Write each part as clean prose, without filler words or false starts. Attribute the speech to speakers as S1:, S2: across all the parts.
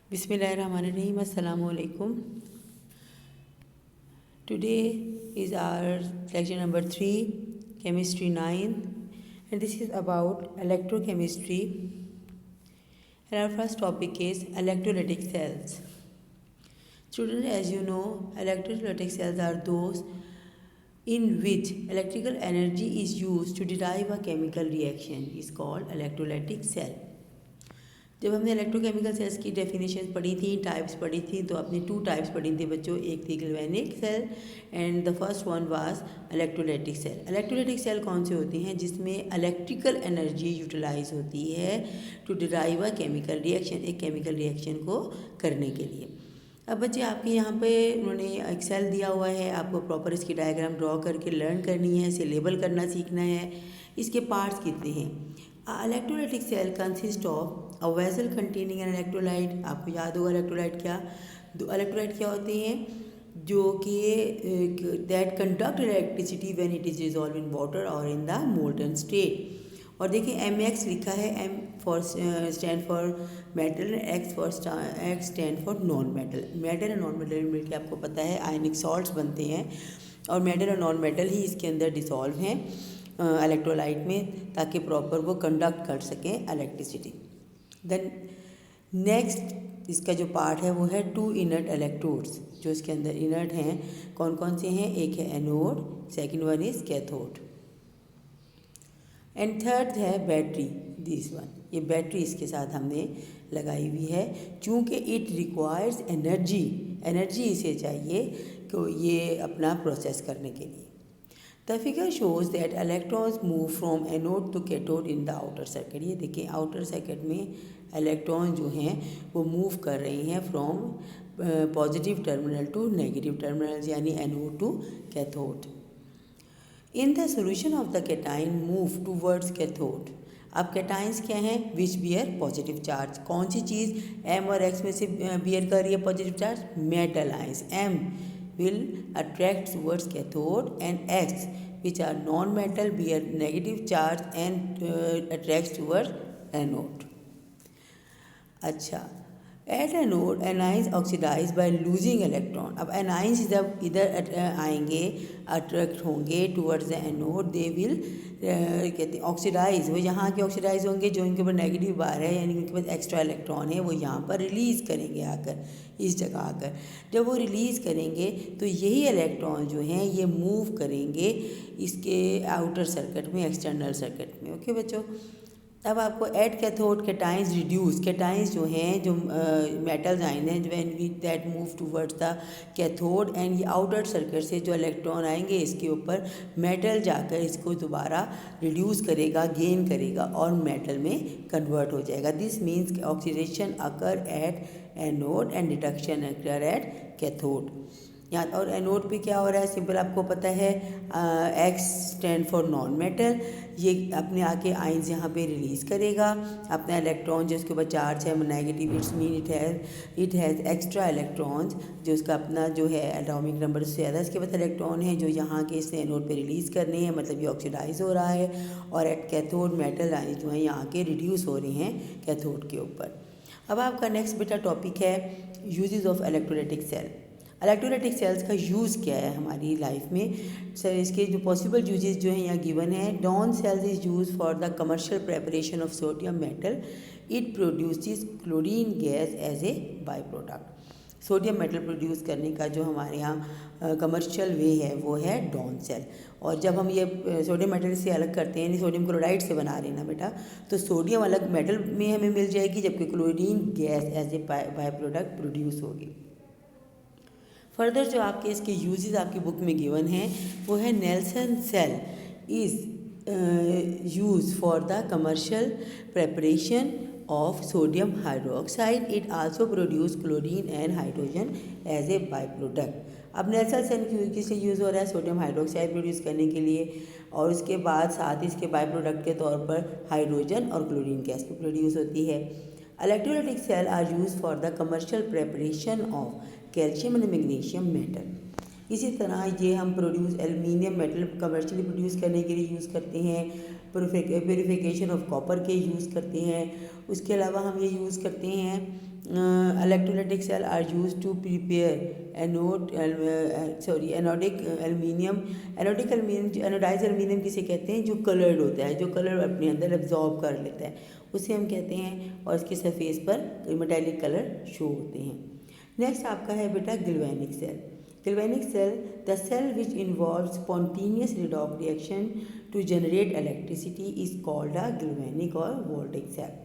S1: Bismillahirrahmanirrahim. Assalamu alaikum. Today is our lecture number 3, Chemistry 9, and this is about electrochemistry. And our first topic is electrolytic cells. Students, as you know, electrolytic cells are those in which electrical energy is used to derive a chemical reaction is called electrolytic cell. जब हमने electrochemical cells की definition पढ़ी थी, types पढ़ी थी, तो आपने 2 types पढ़ी थी बच्चों. एक थी galvanic cell and the first one was electrolytic cell. Electrolytic cell कौन से होती हैं? जिसमें इलेक्ट्रिकल एनर्जी यूटिलाइज होती है to derive a chemical reaction, एक केमिकल रिएक्शन को करने के लिए. अब बच्चे आपके यहाँ पे उन्होंने एक सेल दिया हुआ है, आपको प्रॉपर इसकी डायग्राम ड्रॉ करके लर्न करनी है, इसे लेबल करना सीखना है. इसके पार्ट्स कितने हैं? Electrolytic cell consist of a vessel containing an electrolyte. आपको याद होगा इलेक्ट्रोलाइट क्या, दो इलेक्ट्रोलाइट क्या होते हैं? जो कि that conduct electricity when it is dissolve in water और इन द मोल्टन स्टेट. और देखिए MX लिखा है, M for stand for metal, X stand for non metal. Metal और नॉन मेटल मिलकर आपको पता है आयनिक सॉल्ट्स बनते हैं, और मेटल और नॉन मेटल ही इसके अंदर डिसॉल्व हैं इलेक्ट्रोलाइट में, ताकि प्रॉपर वो कंडक्ट कर सकें इलेक्ट्रिसिटी. देन नेक्स्ट इसका जो पार्ट है वो है 2 इनर्ट इलेक्ट्रोड्स, जो इसके अंदर इनर्ट हैं. कौन कौन से हैं? एक है anode, second one is cathode, and third है बैटरी. दिस वन, ये बैटरी इसके साथ हमने लगाई हुई है, चूँकि इट रिक्वायर्स एनर्जी इसे चाहिए कि ये अपना प्रोसेस करने के लिए. The figure shows that electrons move from anode to cathode in the outer circuit. ये देखिए आउटर सर्किट में इलेक्ट्रॉन जो हैं वो मूव कर रही हैं from positive terminal to negative terminal, यानी anode to cathode. In the solution of the cation move towards cathode. अब कैटाइंस क्या हैं? Which bear positive charge. कौन सी चीज़ M और X में से बियर कर रही है positive charge? Metal ions. M will attract towards cathode and X, which are non-metal, bear negative charge and attracts towards anode. अच्छा, at anode anions oxidize by losing electron. अब anions जब इधर आएंगे, अट्रैक्ट होंगे towards the anode, they will कहते हैं oxidise. वो यहाँ के ऑक्सीडाइज होंगे जो इनके ऊपर नेगेटिव बार है, यानी उनके पास एक्स्ट्रा इलेक्ट्रॉन है, वो यहाँ पर रिलीज़ करेंगे आकर, इस जगह आकर. जब वो रिलीज़ करेंगे तो यही इलेक्ट्रॉन जो हैं ये मूव करेंगे इसके आउटर सर्किट में, एक्सटर्नल सर्किट में. ओके बच्चों, अब आपको at cathode cations reduce. Cations जो हैं, जो मेटल्स आयन हैं, when we that move towards the cathode, and ये आउटर सर्किट से जो इलेक्ट्रॉन आएंगे इसके ऊपर, मेटल जाकर इसको दोबारा रिड्यूस करेगा, गेन करेगा और मेटल में कन्वर्ट हो जाएगा. This means oxidation occur at anode and reduction occur at cathode. यहाँ और एनोड पे क्या हो रहा है? सिंपल आपको पता है, X stand for non metal. ये अपने आके आइंस यहाँ पे रिलीज़ करेगा अपना इलेक्ट्रॉन जो उसके ऊपर चार्ज है negative. It's mean it has extra electrons, जो उसका अपना जो है एटॉमिक नंबर से ज़्यादा इसके पास इलेक्ट्रॉन है, जो यहाँ के इसने एनोड पे रिलीज़ करने हैं, मतलब ये ऑक्सीडाइज हो रहा है. और एट कैथोड मेटल आइंस जो हैं यहाँ के रिड्यूस हो रहे हैं कैथोड के ऊपर. अब आपका नेक्स्ट बेटा टॉपिक है uses of electrolytic cell. Electrolytic cells का यूज़ क्या है हमारी लाइफ में? सर इसके जो पॉसिबल यूजेस जो हैं यहाँ गिवन है. Down cells is use for the commercial preparation of sodium metal. It produces chlorine gas as a by product. Sodium metal produce करने का जो हमारे यहाँ कमर्शियल वे है वो है डॉन सेल. और जब हम ये सोडियम मेटल से अलग करते हैं, सोडियम क्लोराइड से बना रहे हैं ना बेटा, तो सोडियम अलग मेटल में हमें मिल जाएगी, जबकि chlorine gas as a by product produce होगी. फर्दर जो आपके इसके यूजेस आपकी बुक में गिवन हैं वो है Nelson cell is use for the commercial preparation of sodium hydroxide. It also produce chlorine and hydrogen as a by product. अब नेल्सन सेल किससे यूज़ हो रहा है? सोडियम हाइड्रोक्साइड प्रोड्यूस करने के लिए, और उसके बाद साथ ही इसके बाई प्रोडक्ट के तौर पर हाइड्रोजन और क्लोरीन गैस भी प्रोड्यूस होती है. Electrolytic cell are use for the commercial preparation of calcium and magnesium metal. इसी तरह ये हम एल्युमिनियम मेटल कमर्शियली प्रोड्यूस करने के लिए यूज़ करते हैं. प्योरीफिकेशन ऑफ कॉपर के यूज़ करते हैं. उसके अलावा हम ये यूज़ करते हैं electrolytic cell are used to prepare anodic aluminium. anodized aluminium किसे कहते हैं? जो कलर्ड होता है, जो कलर अपने अंदर एब्जॉर्ब कर लेता है, उसे हम कहते हैं, और इसके सरफेस पर मेटालिक कलर शो होते हैं। नेक्स्ट आपका है बेटा galvanic cell. Galvanic cell, the cell which involves spontaneous redox reaction to generate electricity, is called a galvanic or voltaic cell.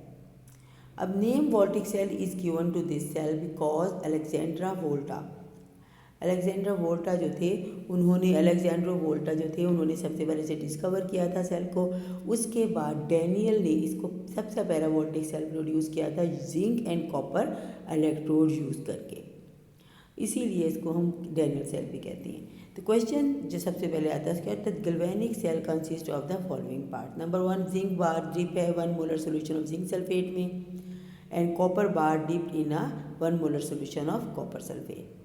S1: अब name voltaic cell is given to this cell because Alexandra Volta जो थे उन्होंने सबसे पहले से discover किया था cell को। उसके बाद डैनियल ने इसको सबसे पहला वोल्टिक सेल प्रोड्यूस किया था zinc and copper electrode use करके, इसीलिए इसको हम डैनियल सेल भी कहते हैं। तो क्वेश्चन जो सबसे पहले आता है उसके बाद galvanic cell consist of the following part. Number 1, zinc bar dip है 1 molar solution of zinc sulphate में, and copper bar dipped in a 1 molar solution of copper sulphate.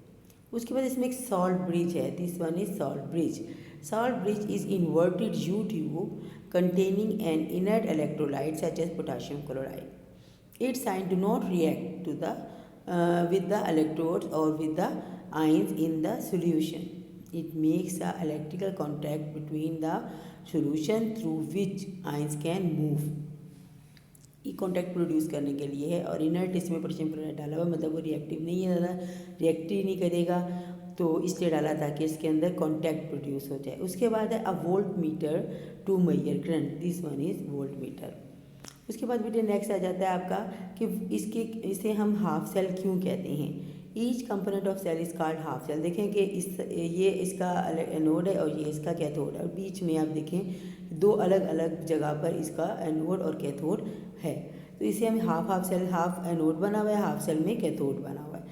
S1: उसके बाद इसमें एक सॉल्ट ब्रिज है, this one is salt bridge. Salt bridge is inverted U tube containing an inert electrolyte such as potassium chloride. Its ion do not react to the with the electrodes or with the ions in the solution. It makes a electrical contact between the solution through which ions can move. ये contact produce करने के लिए है, और inert इसमें potassium chloride डाला हुआ, मतलब वो रिएक्टिव नहीं है, ज़्यादा रिएक्ट ही नहीं करेगा, तो इसलिए डाला ताकि इसके अंदर कॉन्टैक्ट प्रोड्यूस हो जाए। उसके बाद है a volt meter to measure current, this one is volt meter. उसके बाद बेटे नेक्स्ट आ जाता है आपका कि इसे हम हाफ सेल क्यों कहते हैं। Each component of cell is called half cell. देखें कि ये इसका एनोड है और ये इसका कैथोड है, और बीच में आप देखें 2 अलग अलग जगह पर इसका एनोड और कैथोड है, तो इसे हम हाफ सेल, हाफ एनोड बना हुआ है, हाफ सेल में कैथोड बना हुआ है।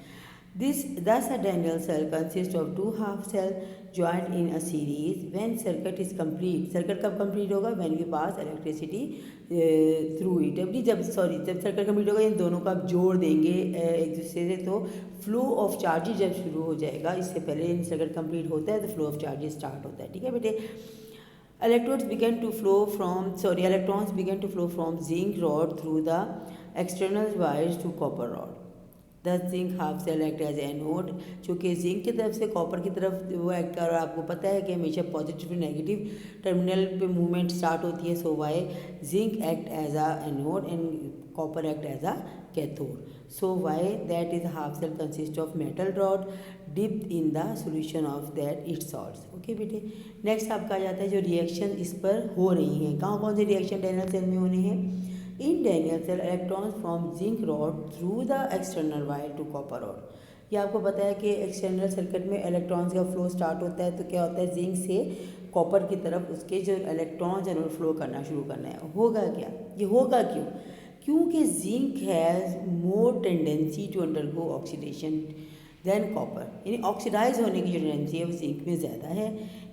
S1: Thus a Daniell cell consists of 2 half cells joined in a series. When circuit is complete, circuit कब complete होगा? When we pass electricity through it. जब सर्किट कंप्लीट होगा, इन दोनों को आप जोड़ देंगे एक दूसरे से, तो फ्लो ऑफ चार्जेस जब शुरू हो जाएगा, इससे पहले इन सर्किट कंप्लीट होता है तो फ्लो ऑफ चार्जेस स्टार्ट होता है। ठीक है बेटे। electrons began to flow from zinc rod through the external wires to copper rod. The zinc half cell act as anode, चूँकि जिंक की तरफ से कॉपर की तरफ वो एक्ट कर, और आपको पता है कि हमेशा पॉजिटिव नेगेटिव टर्मिनल पे मूवमेंट स्टार्ट होती है, so why zinc act as a anode and copper act as a cathode, so why that is half cell consist of metal rod dipped in the solution of that it salts. Okay बेटे। Next आपका आ जाता है जो reaction इस पर हो रही हैं, कौन से रिएक्शन डैनियल सेल में होने हैं। In Daniell cell, electrons from zinc rod through the external wire to copper rod. ये आपको पता है कि एक्सटर्नल सर्किट में इलेक्ट्रॉन्स का फ्लो स्टार्ट होता है, तो क्या होता है, जिंक से कॉपर की तरफ उसके जो इलेक्ट्रॉन्स हैं वो फ्लो करना शुरू करना है। होगा क्या, ये होगा क्यों? क्योंकि zinc has more tendency to undergo oxidation than copper, यानी ऑक्सीडाइज होने की जो टेंडेंसी है वो जिंक में ज़्यादा है।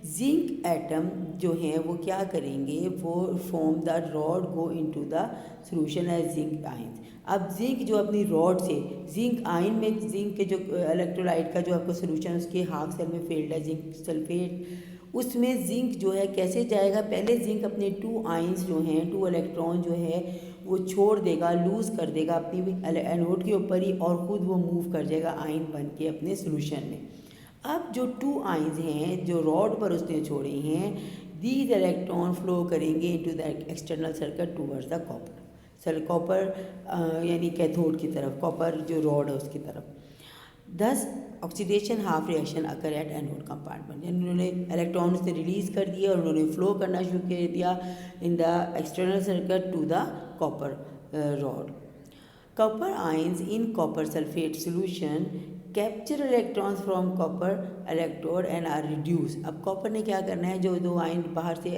S1: जिंक एटम जो हैं वो क्या करेंगे, वो from the rod go into the solution as zinc ions. अब जिंक जो अपनी रॉड से जिंक आयन में, जिंक के जो इलेक्ट्रोलाइट का जो आपको सोल्यूशन उसके हाफ सेल में फेल्ड है जिंक सल्फेट, उसमें जिंक जो है कैसे जाएगा, पहले जिंक अपने 2 आयंस जो हैं, 2 इलेक्ट्रॉन जो है वो छोड़ देगा, लूज़ कर देगा अपनी एनोड के ऊपर ही, और ख़ुद वो मूव कर जाएगा आयन बन के अपने सोल्यूशन में। अब जो 2 आयंस हैं जो रॉड पर उसने छोड़े हैं, दीज इलेक्ट्रॉन फ्लो करेंगे into the external circuit towards the copper यानी कैथोड की तरफ, कॉपर जो रॉड है उसकी तरफ। दस oxidation half reaction occur at anode compartment, यानी उन्होंने इलेक्ट्रॉन्स से रिलीज़ कर दिया और उन्होंने फ्लो करना शुरू कर दिया in the external circuit to the copper rod. Copper ions in copper sulphate solution capture electrons from copper electrode and are reduce. अब कॉपर ने क्या करना है, जो 2 आयन बाहर से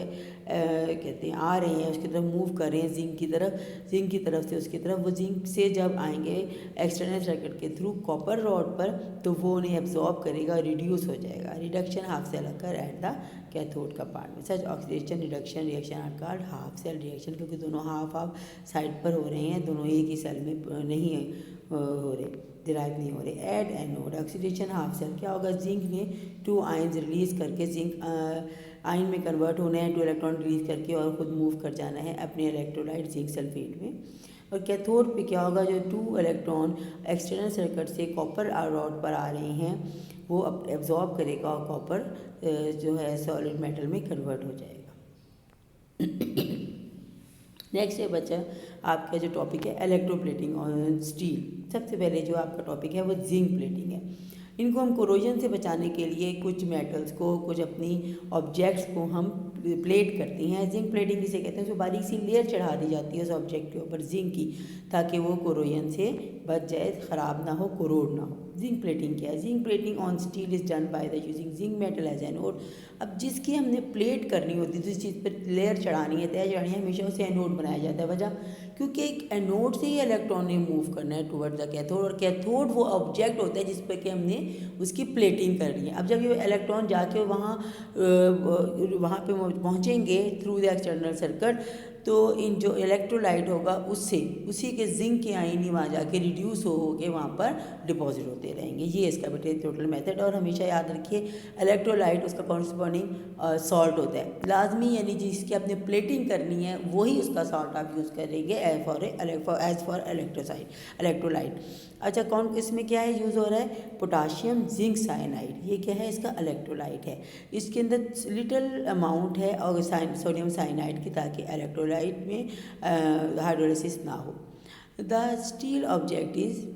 S1: कहते हैं आ रहे हैं उसकी तरफ मूव कर रहे हैं जिंक की तरफ से उसकी तरफ, वो जिंक से जब आएंगे एक्सटर्नल सर्किट के थ्रू कॉपर रॉड पर, तो वो उन्हें एब्जॉर्ब करेगा, रिड्यूस हो जाएगा। Reduction half cell occur at the cathode compartment. Such oxidation reduction reaction are called half cell reaction, क्योंकि दोनों हाफ साइड पर हो रहे हैं, दोनों एक ही सेल में नहीं हो रहे, डिराइव नहीं हो रहे। At anode oxidation half cell क्या होगा, जिंक ने 2 आयंस रिलीज़ करके जिंक आयन में कन्वर्ट होना है, 2 इलेक्ट्रॉन रिलीज़ करके और ख़ुद मूव कर जाना है अपने इलेक्ट्रोलाइट जिंक सल्फेट में। और कैथोड पे क्या होगा, जो 2 इलेक्ट्रॉन एक्सटर्नल सर्किट से कॉपर रॉड पर आ रहे हैं वो एब्जॉर्ब करेगा और कॉपर जो है सॉलिड मेटल में कन्वर्ट हो जाएगा। नेक्स्ट है बच्चा आपका जो टॉपिक है इलेक्ट्रोप्लेटिंग और स्टील। सबसे पहले जो आपका टॉपिक है वो जिंक प्लेटिंग है। इनको हम कोरोजन से बचाने के लिए कुछ मेटल्स को, कुछ अपनी ऑब्जेक्ट्स को हम प्लेट करती हैं। जिंक प्लेटिंग जिसे कहते हैं, जो बारीक सी लेयर चढ़ा दी जाती है उस ऑब्जेक्ट के ऊपर जिंक की, ताकि वो कोरोजन से बच जाए, ख़राब ना हो, कोरोड ना हो। जिंक प्लेटिंग क्या है? Zinc plating on steel is done by the using zinc metal as anode. अब जिसकी हमने प्लेट करनी होती है, जिस चीज़ पर लेयर चढ़ानी है, तय चढ़ानी है, हमेशा उसे एनोड बनाया जाता है। वजह क्योंकि एक एनोड से ही इलेक्ट्रॉन ने मूव करना है टुवर्ड द कैथोड, और कैथोड वो ऑब्जेक्ट होता है जिस पर कि हमने उसकी प्लेटिंग करनी है। अब जब ये इलेक्ट्रॉन जाके वहाँ पे पहुँचेंगे थ्रू द एक्सटर्नल सर्किट, तो इन जो इलेक्ट्रोलाइट होगा उससे उसी के जिंक के आयन ही वहाँ जाके रिड्यूस हो के वहाँ पर डिपॉजिट होते रहेंगे। ये इसका बेटे टोटल मेथड। और हमेशा याद रखिए इलेक्ट्रोलाइट उसका कॉरस्पॉन्डिंग सॉल्ट होता है लाजमी, यानी जिसकी आपने प्लेटिंग करनी है वही उसका सॉल्ट आप यूज़ करेंगे एज फॉर इलेक्ट्रोलाइट। अच्छा, कौन इसमें क्या है यूज़ हो रहा है? Potassium zinc cyanide. ये क्या है? इसका इलेक्ट्रोलाइट है। इसके अंदर लिटिल अमाउंट है और सोडियम साइनाइड की, ताकि इलेक्ट्रोलाइट में हाइड्रोलिसिस ना हो। The steel object is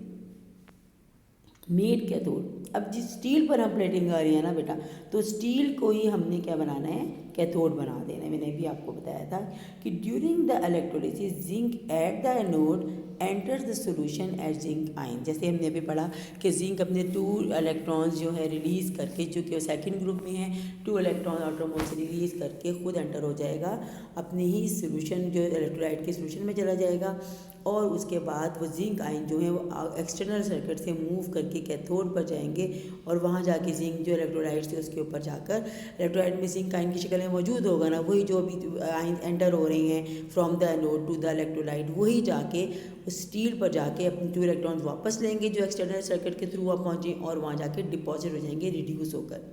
S1: made cathode. अब जिस स्टील पर हम प्लेटिंग कर रही है ना बेटा, तो स्टील को ही हमने क्या बनाना है? कैथोड बना देना है। मैंने भी आपको बताया था कि during the electrolysis zinc at the anode enters the solution at zinc ion. जैसे हमने अभी पढ़ा कि जिंक अपने 2 इलेक्ट्रॉन्स जो है रिलीज़ करके, चूँकि वो सेकंड ग्रुप में है, 2 इलेक्ट्रॉन आउटरमोस्ट से रिलीज़ करके खुद एंटर हो जाएगा अपने ही सोल्यूशन, जो इलेक्ट्रोलाइट के सोल्यूशन में चला जाएगा, और उसके बाद वो जिंक आयन जो है वो एक्सटर्नल सर्किट से मूव करके कैथोड पर जाएंगे, और वहाँ जाके जिंक जो इलेक्ट्रोलाइट से उसके ऊपर जाकर इलेक्ट्रोलाइट में जिंक आयन की शक्ल में मौजूद होगा ना, वही जो अभी आयन एंटर हो रही हैं from the anode to the electrolyte, वही जाके उस स्टील पर जाके अपने 2 इलेक्ट्रॉन्स वापस लेंगे जो एक्सटर्नल सर्किट के थ्रू वहाँ पहुँचे, और वहाँ जाके डिपॉजिट हो जाएंगे रिड्यूस होकर।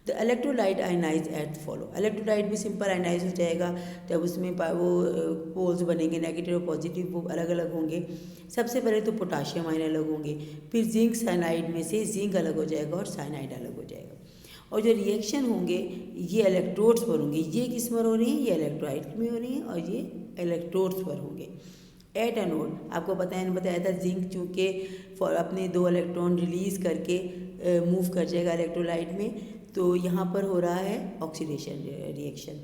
S1: The electrolyte ionise at follow. Electrolyte भी सिंपल आयनाइज हो जाएगा जब उसमें वो पोल्स बनेंगे, नेगेटिव और पॉजिटिव, वो अलग अलग होंगे। सबसे पहले तो पोटाशियम आयन अलग होंगे, फिर जिंक साइनाइड में से जिंक अलग हो जाएगा और साइनाइड अलग हो जाएगा। और जो रिएक्शन होंगे ये इलेक्ट्रोड्स पर होंगे। ये किस पर हो रही हैं? ये इलेक्ट्रोलाइट में हो रही हैं, और ये इलेक्ट्रोड्स पर होंगे। एट एनोड आपको बताया था जिंक चूँकि अपने 2 इलेक्ट्रॉन रिलीज़ करके मूव कर जाएगा इलेक्ट्रोलाइट में, तो यहाँ पर हो रहा है ऑक्सीडेशन रिएक्शन।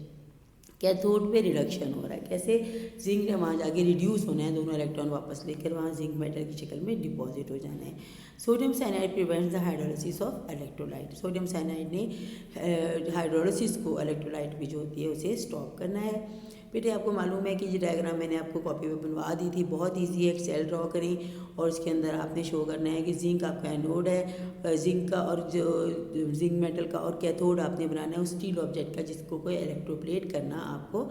S1: कैथोड पे रिडक्शन हो रहा है। कैसे? जिंक ने वहाँ जाके रिड्यूस होना है, दोनों इलेक्ट्रॉन वापस लेकर वहाँ जिंक मेटल की शक्ल में डिपॉजिट हो जाना है। Sodium cyanide prevents the hydrolysis of electrolyte. Sodium cyanide ने हाइड्रोलिसिस को, इलेक्ट्रोलाइट की जो होती है उसे स्टॉप करना है। बेटे आपको मालूम है कि ये डायग्राम मैंने आपको कॉपी पे बनवा दी थी, बहुत ईजी है। एक सेल ड्रॉ करें और उसके अंदर आपने शो करना है कि जिंक आपका एनोड है, जिंक का, और जो जिंक मेटल का, और कैथोड आपने बनाना है उस स्टील ऑब्जेक्ट का जिसको कोई इलेक्ट्रोप्लेट करना आपको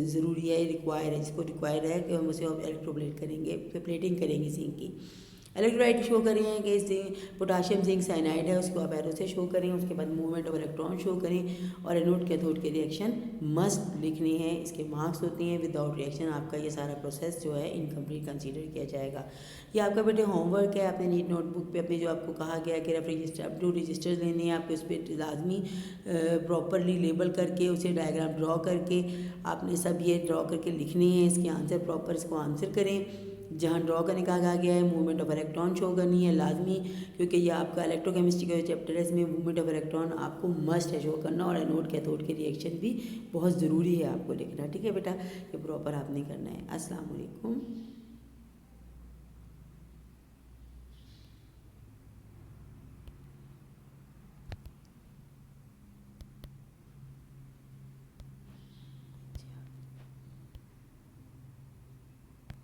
S1: ज़रूरी है, रिक्वायर है, जिसको रिक्वायर है कि हम उसे इलेक्ट्रोप्लेट करेंगे, प्लेटिंग करेंगे जिंक की। इलेक्ट्रोलाइट शो करें हैं कि पोटाशियम जिंक साइनाइड है, उसको आप एरो से शो करें। उसके बाद मूवमेंट ऑफ इलेक्ट्रॉन शो करें, और एनोड कैथोड के रिएक्शन मस्ट लिखने हैं, इसके मार्क्स होती हैं। विदाउट रिएक्शन आपका ये सारा प्रोसेस जो है इनकम्प्लीट कंसीडर किया जाएगा। ये आपका बेटे होमवर्क है। आपने नीट नोटबुक पे अपने जो आपको कहा गया कि रेफर 2 रजिस्टर्स लेने हैं, आपको उस पर लाजमी प्रॉपरली लेबल करके उसे डायग्राम ड्रॉ करके आपने सब ये ड्रॉ करके लिखने हैं। इसके आंसर प्रॉपर इसको आंसर करें। जहाँ ड्रॉ करने का कहा गया है मूवमेंट ऑफ इलेक्ट्रॉन शो करनी है लाजमी, क्योंकि ये आपका इलेक्ट्रोकेमिस्ट्री का चैप्टर है, इसमें मूवमेंट ऑफ इलेक्ट्रॉन आपको मस्ट है शो करना, और एनोड कैथोड के रिएक्शन भी बहुत ज़रूरी है आपको लिखना। ठीक है बेटा, ये प्रॉपर आपने करना है। अस्सलाम वालेकुम।